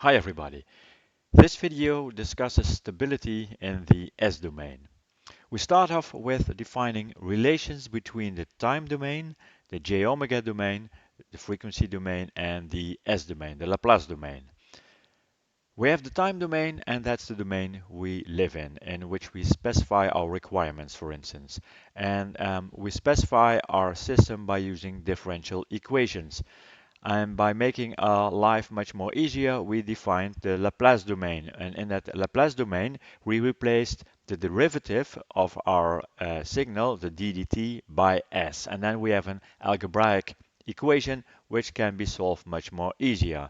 Hi everybody. This video discusses stability in the S-domain. We start off with defining relations between the time domain, the j omega domain, the frequency domain, and the S-domain, the Laplace domain. We have the time domain, and that's the domain we live in which we specify our requirements, for instance. And we specify our system by using differential equations. And by making our life much more easier, we defined the Laplace domain. And in that Laplace domain, we replaced the derivative of our signal, the ddt, by s. And then we have an algebraic equation which can be solved much more easier.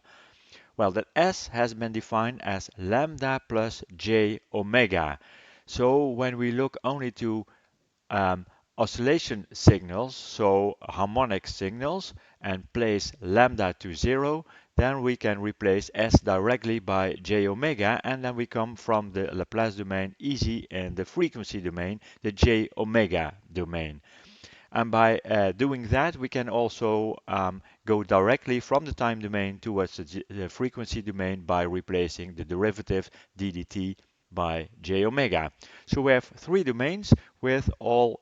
Well, that s has been defined as lambda plus j omega. So when we look only to um, oscillation signals, so harmonic signals, and place lambda to 0, then we can replace s directly by j omega, and then we come from the Laplace domain easy in the frequency domain, the j omega domain. And by doing that, we can also go directly from the time domain towards the frequency domain by replacing the derivative ddt by j omega. So we have three domains with all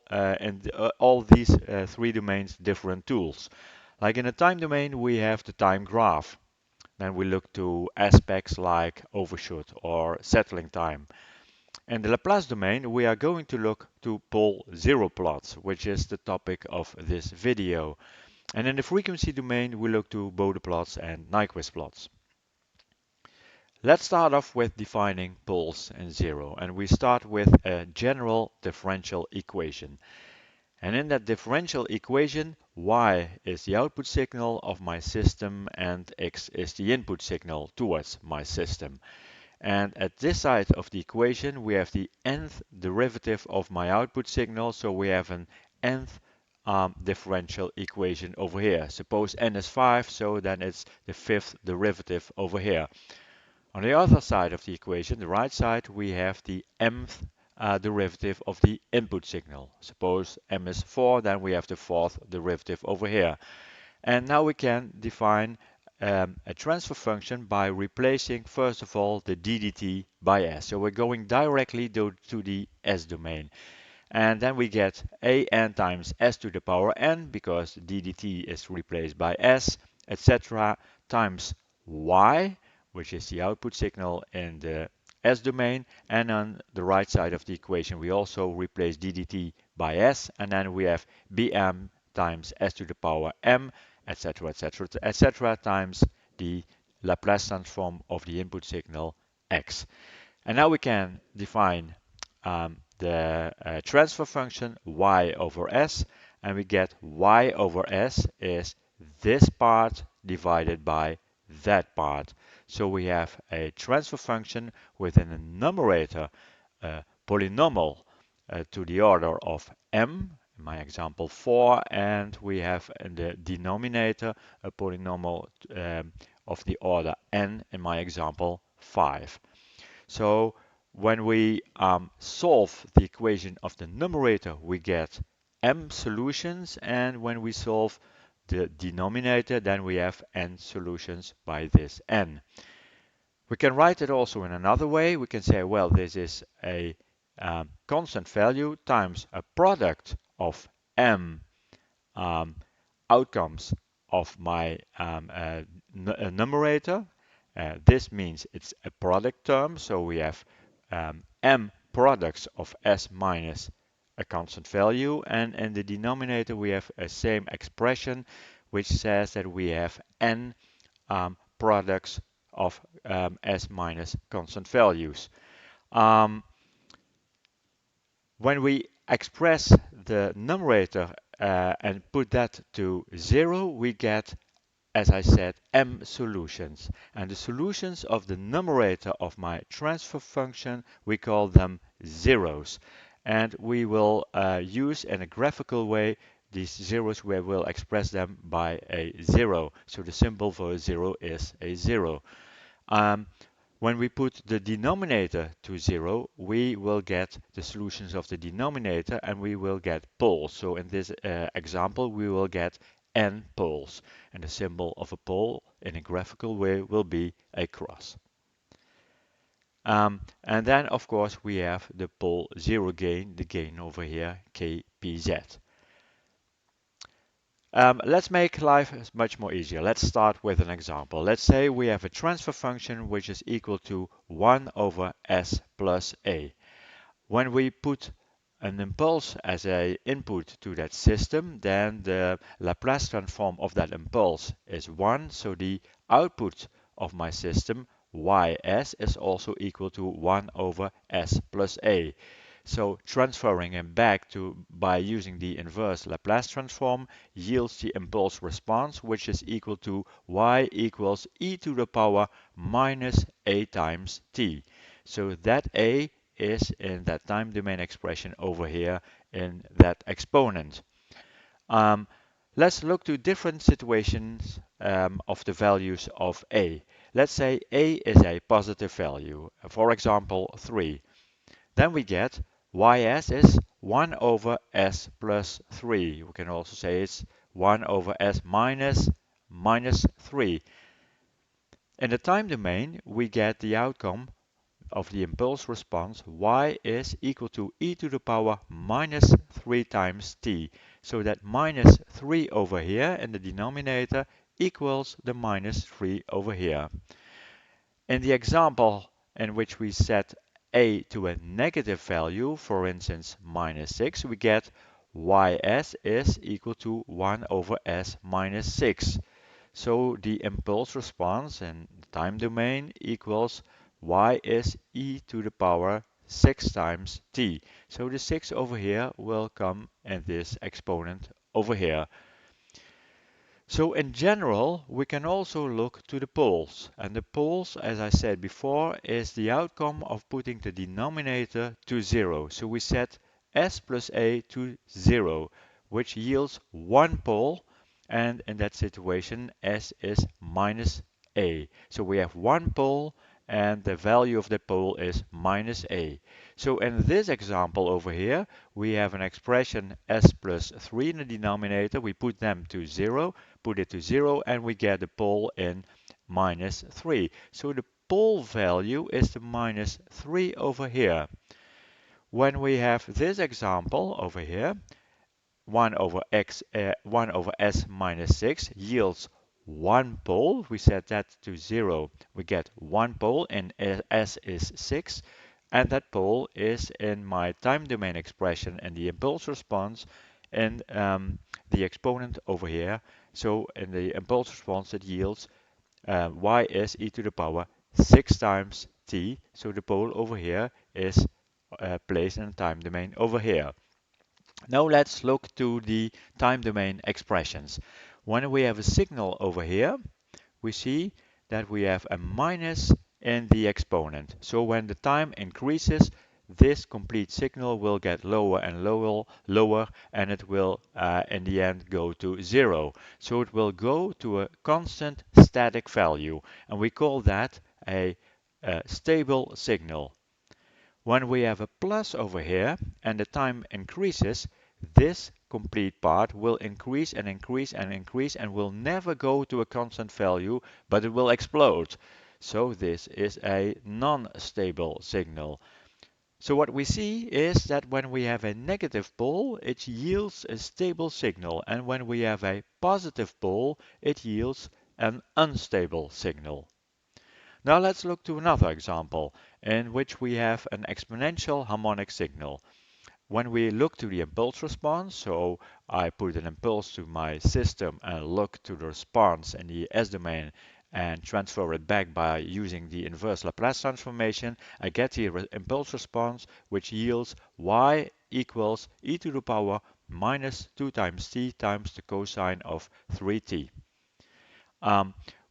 these three domains different tools. Like in the time domain, we have the time graph. Then we look to aspects like overshoot or settling time. In the Laplace domain, we are going to look to pole zero plots, which is the topic of this video. And in the frequency domain, we look to Bode plots and Nyquist plots. Let's start off with defining poles and zero, and we start with a general differential equation. And in that differential equation, y is the output signal of my system and x is the input signal towards my system. And at this side of the equation, we have the nth derivative of my output signal. So we have an nth differential equation over here. Suppose n is 5, so then it's the fifth derivative over here. On the other side of the equation, the right side, we have the mth derivative of the input signal. Suppose m is 4, then we have the fourth derivative over here. And now we can define a transfer function by replacing, first of all, the ddt by s. So we're going directly to the s domain. And then we get an times s to the power n, because ddt is replaced by s, etc., times y, which is the output signal in the s domain. And on the right side of the equation, we also replace ddt by s, and then we have bm times s to the power m, etc., etc., etc., times the Laplace transform of the input signal x. And now we can define the transfer function y over s, and we get y over s is this part divided by that part. So we have a transfer function within a numerator, polynomial to the order of m, in my example 4, and we have in the denominator a polynomial of the order n, in my example 5. So when we solve the equation of the numerator, we get m solutions, and when we solve the denominator, then we have n solutions by this n. We can write it also in another way. We can say, well, this is a constant value times a product of m outcomes of my numerator. This means it's a product term, so we have m products of s minus a constant value, and in the denominator we have a same expression which says that we have n products of s minus constant values. When we express the numerator and put that to 0, we get, as I said, m solutions. And the solutions of the numerator of my transfer function, we call them zeros. And we will use in a graphical way these zeros, where we'll express them by a 0. So the symbol for a 0 is a 0. When we put the denominator to 0, we will get the solutions of the denominator, and we will get poles. So in this example, we will get n poles. And the symbol of a pole in a graphical way will be a cross. And then of course we have the pole zero gain, the gain over here, kpz. Let's make life much more easier. Let's start with an example. Let's say we have a transfer function which is equal to 1 over s plus a. When we put an impulse as an input to that system, then the Laplace transform of that impulse is 1, so the output of my system, ys, is also equal to 1 over s plus a. So transferring it back to by using the inverse Laplace transform yields the impulse response, which is equal to y equals e to the power minus a times t. So that a is in that time domain expression over here in that exponent. Um, let's look to different situations of the values of a. Let's say a is a positive value, for example 3. Then we get ys is 1 over s plus 3. We can also say it's 1 over s minus 3. In the time domain, we get the outcome of the impulse response, y is equal to e to the power minus 3 times t. So that minus 3 over here in the denominator equals the minus 3 over here. In the example in which we set a to a negative value, for instance minus 6, we get ys is equal to 1 over s minus 6. So the impulse response in the time domain equals y is e to the power 6 times t. So the 6 over here will come in this exponent over here. So in general, we can also look to the poles. And the poles, as I said before, is the outcome of putting the denominator to 0. So we set s plus a to 0, which yields one pole. And in that situation, s is minus a. So we have one pole and the value of the pole is minus a. So in this example over here, we have an expression s plus 3 in the denominator. We put them to 0, put it to 0, and we get the pole in minus 3. So the pole value is the minus 3 over here. When we have this example over here, 1 over s minus 6 yields one pole. We set that to 0. We get one pole and s is 6. And that pole is in my time domain expression and the impulse response and the exponent over here. So in the impulse response it yields y is e to the power 6 times t. So the pole over here is placed in the time domain over here. Now let's look to the time domain expressions. When we have a signal over here, we see that we have a minus in the exponent. So when the time increases, this complete signal will get lower and lower, and it will in the end go to 0. So it will go to a constant static value, and we call that a stable signal. When we have a plus over here and the time increases, this complete part will increase and increase and increase and will never go to a constant value, but it will explode. So this is a non-stable signal. So what we see is that when we have a negative pole, it yields a stable signal, and when we have a positive pole, it yields an unstable signal. Now let's look to another example in which we have an exponential harmonic signal. When we look to the impulse response, so I put an impulse to my system and look to the response in the S-domain and transfer it back by using the inverse Laplace transformation, I get the impulse response which yields y equals e to the power minus 2 times t times the cosine of 3t.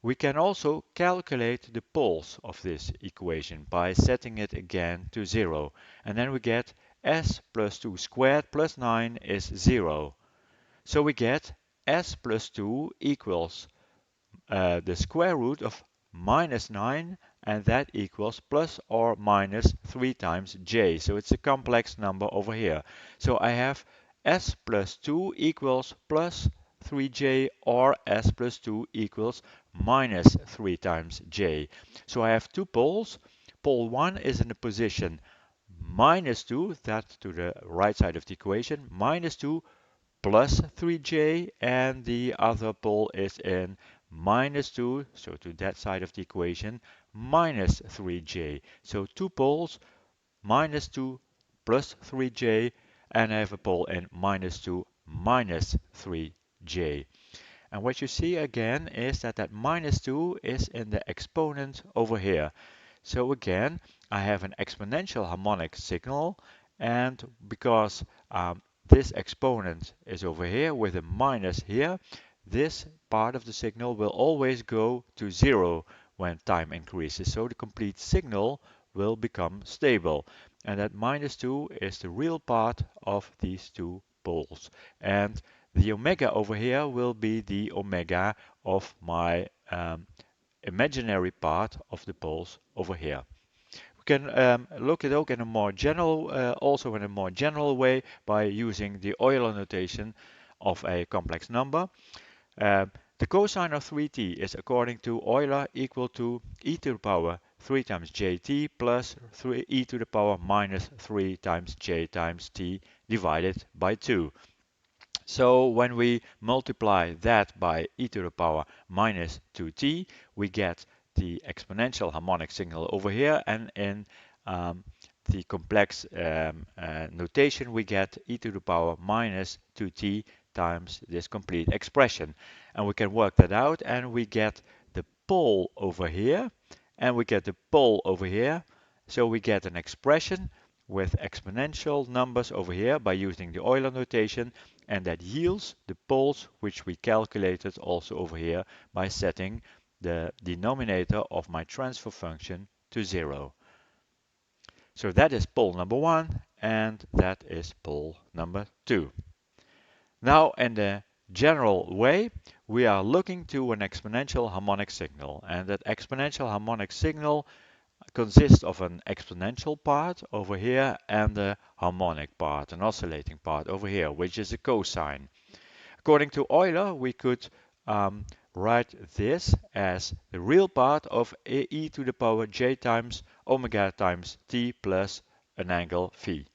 We can also calculate the poles of this equation by setting it again to 0. And then we get s plus 2 squared plus 9 is 0. So we get s plus 2 equals the square root of minus 9, and that equals plus or minus 3 times j. So it's a complex number over here. So I have s plus 2 equals plus 3j or s plus 2 equals minus 3 times j. So I have two poles. Pole 1 is in the position minus 2, that to the right side of the equation, minus 2 plus 3j, and the other pole is in minus 2, so to that side of the equation, minus 3j. So two poles, minus 2 plus 3j, and I have a pole in minus 2 minus 3j. And what you see again is that that minus 2 is in the exponent over here. So again, I have an exponential harmonic signal, and because this exponent is over here with a minus here, this part of the signal will always go to 0 when time increases. So the complete signal will become stable. And that minus 2 is the real part of these two poles. And the omega over here will be the omega of my imaginary part of the poles over here. We can look at it in a more general, also in a more general way by using the Euler notation of a complex number. The cosine of 3t is according to Euler equal to e to the power 3 times jt plus 3 e to the power minus 3 times j times t divided by 2. So when we multiply that by e to the power minus 2t, we get the exponential harmonic signal over here, and in the complex notation we get e to the power minus 2t times this complete expression. And we can work that out, and we get the pole over here, and we get the pole over here. So we get an expression with exponential numbers over here by using the Euler notation, and that yields the poles which we calculated also over here by setting the denominator of my transfer function to 0. So that is pole number 1, and that is pole number 2. Now in the general way, we are looking to an exponential harmonic signal, and that exponential harmonic signal consists of an exponential part over here and a harmonic part, an oscillating part over here, which is a cosine. According to Euler, we could write this as the real part of e to the power j times omega times t plus an angle phi.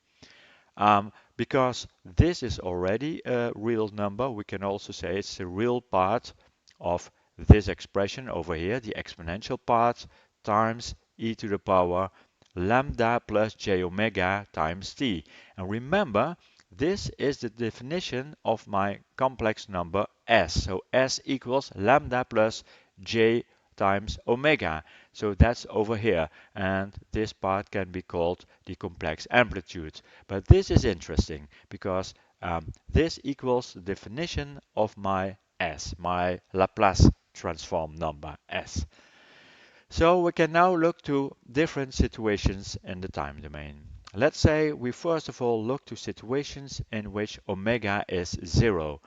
Because this is already a real number, we can also say it's the real part of this expression over here, the exponential part, times e to the power lambda plus j omega times t. And remember, this is the definition of my complex number s. So s equals lambda plus j times omega. So that's over here, and this part can be called the complex amplitude. But this is interesting because this equals the definition of my s, my Laplace transform number s. So we can now look to different situations in the time domain. Let's say we first of all look to situations in which omega is 0.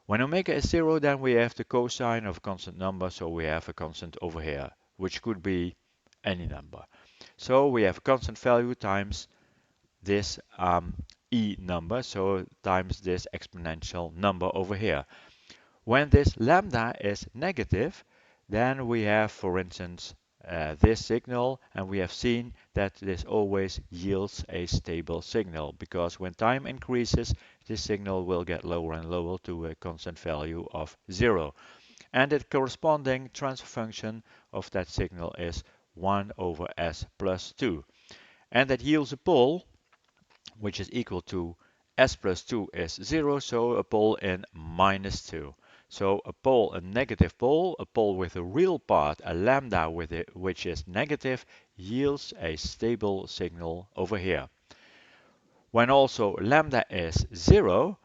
When omega is 0, then we have the cosine of a constant number, so we have a constant over here, which could be any number. So we have a constant value times this e number, so times this exponential number over here. When this lambda is negative, then we have, for instance, this signal, and we have seen that this always yields a stable signal, because when time increases, this signal will get lower and lower to a constant value of 0. And the corresponding transfer function of that signal is 1 over s plus 2. And that yields a pole which is equal to s plus 2 is 0, so a pole in minus 2. So a pole, a negative pole, a pole with a real part, a lambda with it, which is negative, yields a stable signal over here. When also lambda is 0,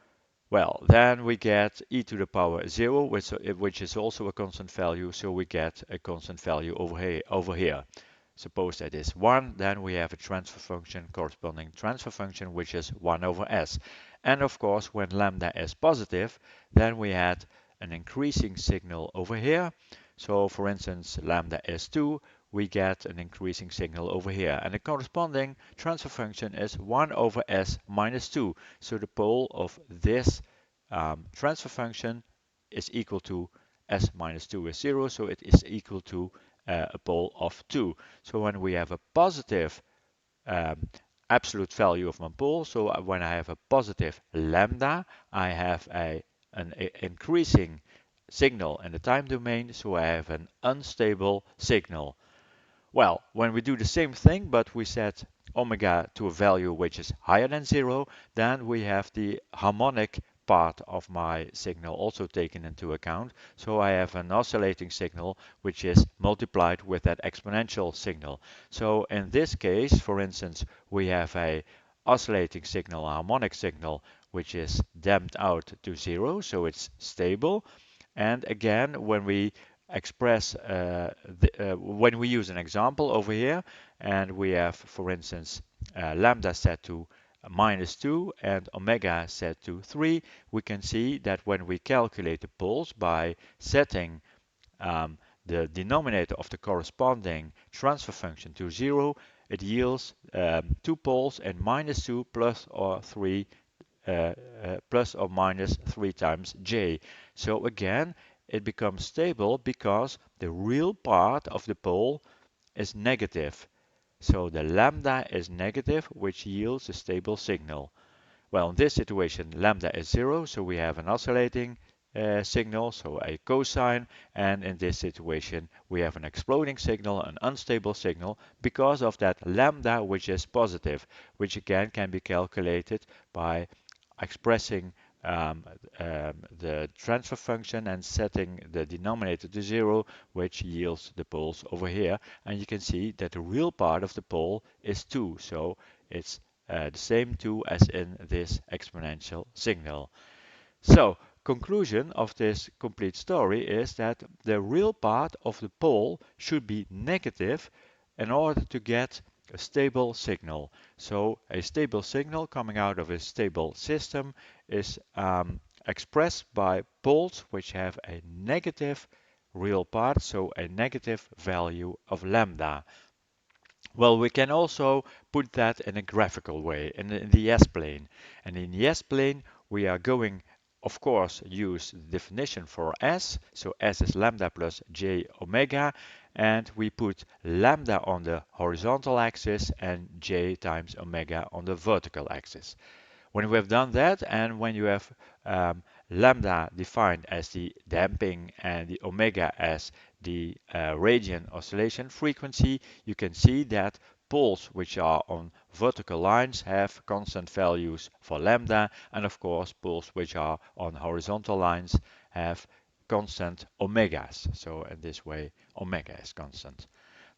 well, then we get e to the power 0, which is also a constant value, so we get a constant value over here. Suppose that is 1, then we have a transfer function, corresponding transfer function, which is 1 over s. And of course, when lambda is positive, then we had an increasing signal over here. So for instance, lambda is 2, we get an increasing signal over here. And the corresponding transfer function is 1 over s minus 2. So the pole of this transfer function is equal to s minus 2 is 0, so it is equal to a pole of 2. So when we have a positive um, absolute value of my pole, so when I have a positive lambda, I have an increasing signal in the time domain, so I have an unstable signal. Well, when we do the same thing, but we set omega to a value which is higher than 0, then we have the harmonic part of my signal also taken into account. So I have an oscillating signal which is multiplied with that exponential signal. So in this case, for instance, we have a oscillating signal, a harmonic signal, which is damped out to 0, so it's stable. And again, when we when we use an example over here, and we have, for instance, lambda set to minus 2 and omega set to 3, we can see that when we calculate the poles by setting um, the denominator of the corresponding transfer function to 0, it yields two poles and minus 2 plus or minus 3 times j. So again, it becomes stable because the real part of the pole is negative. So the lambda is negative, which yields a stable signal. Well, in this situation, lambda is 0, so we have an oscillating signal, so a cosine, and in this situation, we have an exploding signal, an unstable signal, because of that lambda, which is positive, which again can be calculated by expressing the transfer function and setting the denominator to 0, which yields the poles over here. And you can see that the real part of the pole is 2, so it's the same 2 as in this exponential signal. So, conclusion of this complete story is that the real part of the pole should be negative in order to get a stable signal. So a stable signal coming out of a stable system is expressed by poles which have a negative real part, so a negative value of lambda. Well, we can also put that in a graphical way in the S-plane. And in the S-plane, we are going, of course, use the definition for S. So S is lambda plus j omega. And we put lambda on the horizontal axis and j times omega on the vertical axis. When we have done that, and when you have lambda defined as the damping and the omega as the radian oscillation frequency, you can see that poles which are on vertical lines have constant values for lambda, and of course poles which are on horizontal lines have constant omegas. So in this way, omega is constant.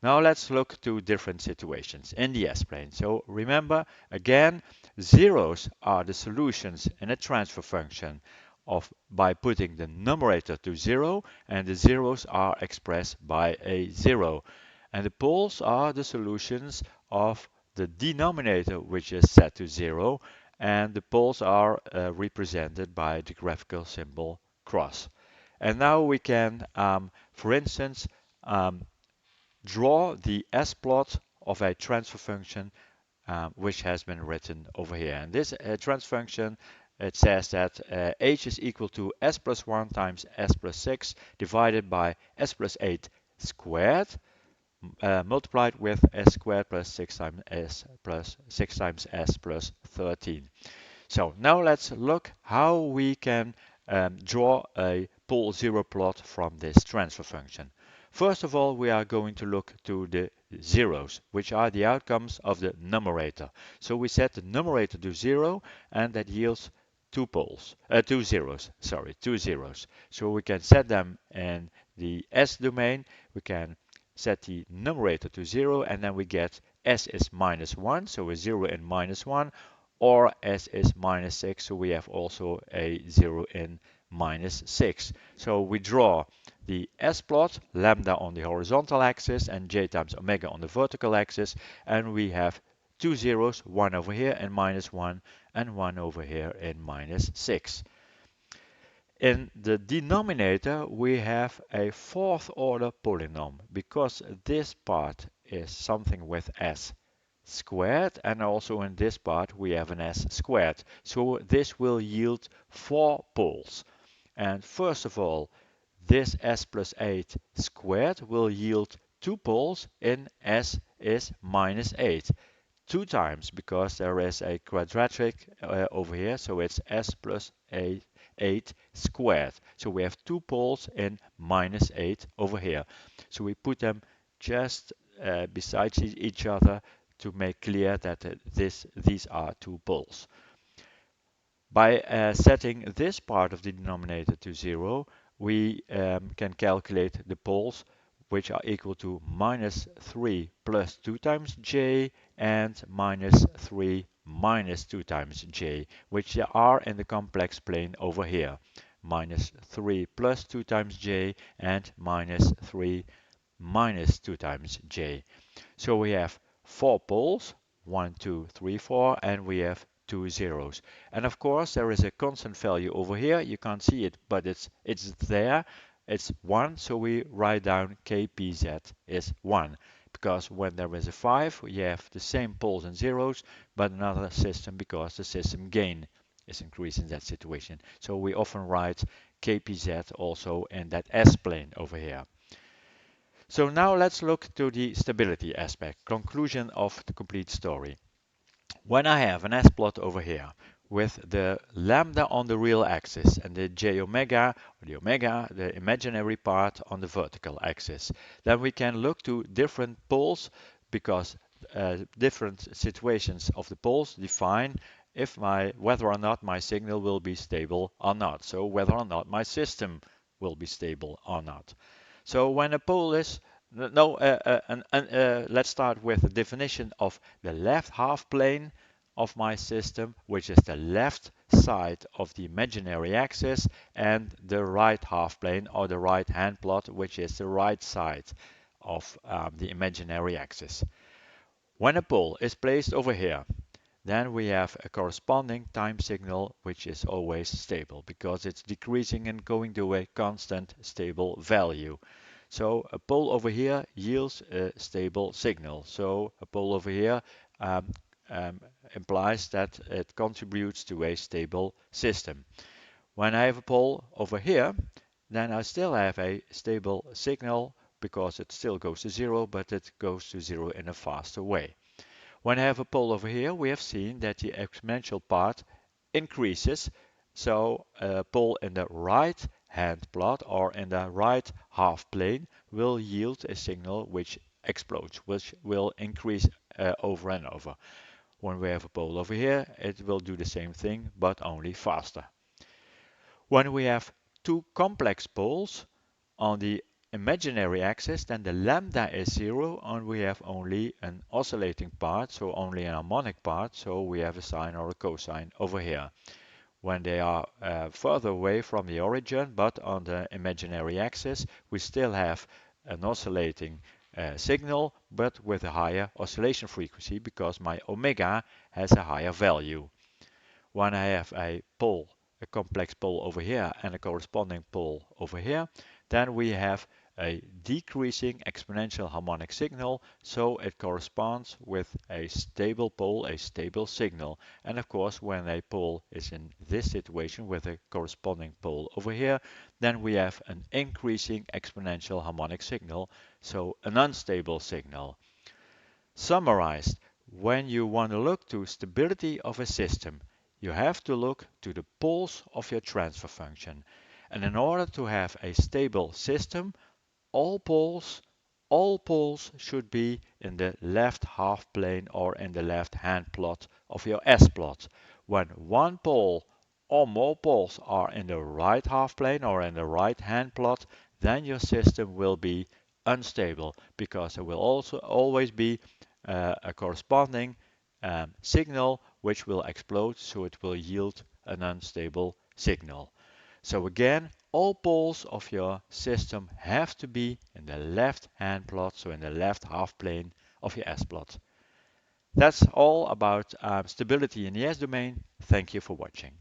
Now let's look to different situations in the S-plane. So remember, again, zeros are the solutions in a transfer function by putting the numerator to 0, and the zeros are expressed by a 0. And the poles are the solutions of the denominator, which is set to 0, and the poles are represented by the graphical symbol cross. And now we can, for instance, draw the S-plot of a transfer function which has been written over here. And this transfer function, it says that h is equal to s plus 1 times s plus 6 divided by s plus 8 squared multiplied with s squared plus 6 times s plus 6 times s plus 13. So now let's look how we can draw a pole zero plot from this transfer function. First of all, we are going to look to the zeros, which are the outcomes of the numerator. So we set the numerator to 0, and that yields two zeros. So we can set them in the S domain. We can set the numerator to 0, and then we get S is minus 1, so a 0 in minus 1, or S is minus 6, so we have also a 0 in minus 6. So we draw the S-plot, lambda on the horizontal axis and j times omega on the vertical axis, and we have two zeros, one over here in minus 1 and one over here in minus 6. In the denominator, we have a fourth order polynomial because this part is something with s squared, and also in this part we have an s squared. So this will yield four poles. And first of all, this s plus 8 squared will yield 2 poles in s is minus 8. 2 times because there is a quadratic over here, so it's s plus 8 squared. So we have 2 poles in minus 8 over here. So we put them just beside each other to make clear that these are 2 poles. By setting this part of the denominator to 0, we can calculate the poles which are equal to minus 3 plus 2 times j and minus 3 minus 2 times j, which are in the complex plane over here. Minus 3 plus 2 times j and minus 3 minus 2 times j. So we have 4 poles, 1, 2, 3, 4, and we have 2 zeros. And of course, there is a constant value over here. You can't see it, but it's there. It's 1, so we write down kpz is 1. Because when there is a 5, you have the same poles and zeros, but another system because the system gain is increased in that situation. So we often write kpz also in that S-plane over here. So now let's look to the stability aspect, conclusion of the complete story. When I have an S-plot over here with the lambda on the real axis and the j omega, or the omega, the imaginary part on the vertical axis, then we can look to different poles because different situations of the poles define if whether or not my signal will be stable or not. So whether or not my system will be stable or not. So when a pole is let's start with the definition of the left half plane of my system, which is the left side of the imaginary axis, and the right half plane or the right hand plot, which is the right side of the imaginary axis. When a pole is placed over here, then we have a corresponding time signal which is always stable because it's decreasing and going to a constant stable value. So a pole over here yields a stable signal. So a pole over here um, implies that it contributes to a stable system. When I have a pole over here, then I still have a stable signal because it still goes to 0, but it goes to 0 in a faster way. When I have a pole over here, we have seen that the exponential part increases. So a pole in the right hand plot or in the right half plane will yield a signal which explodes, which will increase over and over. When we have a pole over here, it will do the same thing, but only faster. When we have two complex poles on the imaginary axis, then the lambda is 0 and we have only an oscillating part, so only an harmonic part, so we have a sine or a cosine over here. When they are further away from the origin, but on the imaginary axis, we still have an oscillating signal, but with a higher oscillation frequency because my omega has a higher value. When I have a pole, a complex pole over here and a corresponding pole over here, then we have a decreasing exponential harmonic signal, so it corresponds with a stable pole, a stable signal. And of course, when a pole is in this situation with a corresponding pole over here, then we have an increasing exponential harmonic signal, so an unstable signal. Summarized, when you want to look to stability of a system, you have to look to the poles of your transfer function. And in order to have a stable system, all poles should be in the left half plane or in the left hand plot of your S-plot. When one pole or more poles are in the right half plane or in the right hand plot, then your system will be unstable because there will also always be a corresponding signal which will explode, so it will yield an unstable signal. So again, all poles of your system have to be in the left hand plot, so in the left half plane of your S-plot. That's all about stability in the S domain. Thank you for watching.